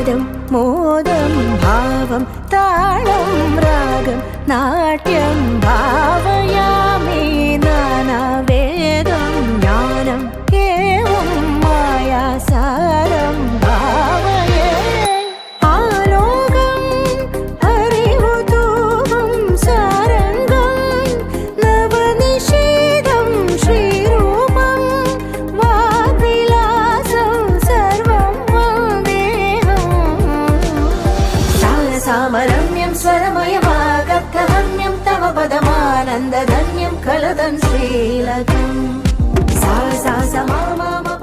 നാദം മോദം ഭാവം താളം രാഗം നാട്യം ഭാവയാമി നാനാവേദം ജ്ഞാനം ഏവം മായാസാരം ഭാവയേ ആലോകം അറിവു തൂവും സാരംഗം നവനിഷേധം ശ്രീരൂപം വാഗ്വിലാസം സർവം വന്ദേഹം സാരസാമരമ്യം സ്വരമയമാഗദ്ധഹന്യം തവ പദമാനന്ദധന്യം കലദം ശ്രീലകം സാ സാ സ മ മ